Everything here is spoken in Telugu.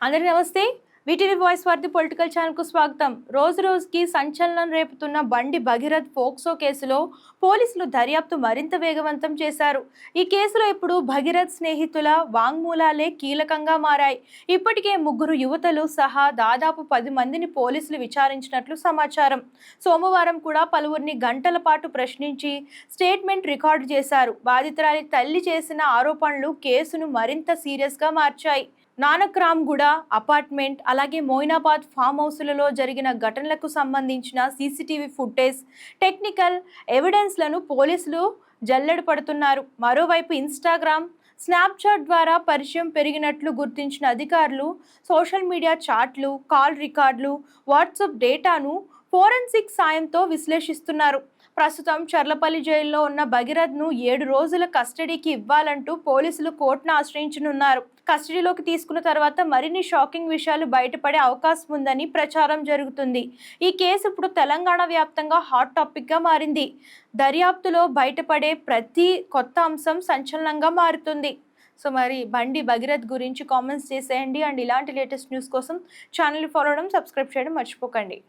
అందరికీ నమస్తే. వీటీవీ వాయిస్ వార్త పొలిటికల్ ఛానల్కు స్వాగతం. రోజు రోజుకి సంచలనం రేపుతున్న బండి భగీరథ్ పోక్సో కేసులో పోలీసులు దర్యాప్తు మరింత వేగవంతం చేశారు. ఈ కేసులో ఇప్పుడు భగీరథ్ స్నేహితుల వాంగ్మూలాలే కీలకంగా మారాయి. ఇప్పటికే 3 యువతలు సహా దాదాపు 10 మందిని పోలీసులు విచారించినట్లు సమాచారం. సోమవారం కూడా పలువురిని గంటల పాటు ప్రశ్నించి స్టేట్మెంట్ రికార్డు చేశారు. బాధితురాలి తల్లి చేసిన ఆరోపణలు కేసును మరింత సీరియస్గా మార్చాయి. నానక్రామ్గూడ అపార్ట్మెంట్ అలాగే మోయినాబాద్ ఫామ్ హౌస్లలో జరిగిన ఘటనలకు సంబంధించిన సీసీటీవీ ఫుటేజ్, టెక్నికల్ ఎవిడెన్స్లను పోలీసులు జల్లెడ పడుతున్నారు. మరోవైపు ఇన్స్టాగ్రామ్, స్నాప్చాట్ ద్వారా పరిచయం పెరిగినట్లు గుర్తించిన అధికారులు సోషల్ మీడియా చాట్లు, కాల్ రికార్డులు, వాట్సాప్ డేటాను ఫోరెన్సిక్ సాయంతో విశ్లేషిస్తున్నారు. ప్రస్తుతం చర్లపల్లి జైల్లో ఉన్న భగీరథ్ను 7 రోజుల కస్టడీకి ఇవ్వాలంటూ పోలీసులు కోర్టును ఆశ్రయించనున్నారు. కస్టడీలోకి తీసుకున్న తర్వాత మరిన్ని షాకింగ్ విషయాలు బయటపడే అవకాశం ఉందని ప్రచారం జరుగుతుంది. ఈ కేసు ఇప్పుడు తెలంగాణ వ్యాప్తంగా హాట్ టాపిక్గా మారింది. దర్యాప్తులో బయటపడే ప్రతి కొత్త అంశం సంచలనంగా మారుతుంది. సో మరి బండి భగీరథ్ గురించి కామెంట్స్ చేసేయండి. అండ్ ఇలాంటి లేటెస్ట్ న్యూస్ కోసం ఛానల్ని ఫాలో అవడం, సబ్స్క్రైబ్ చేయడం మర్చిపోకండి.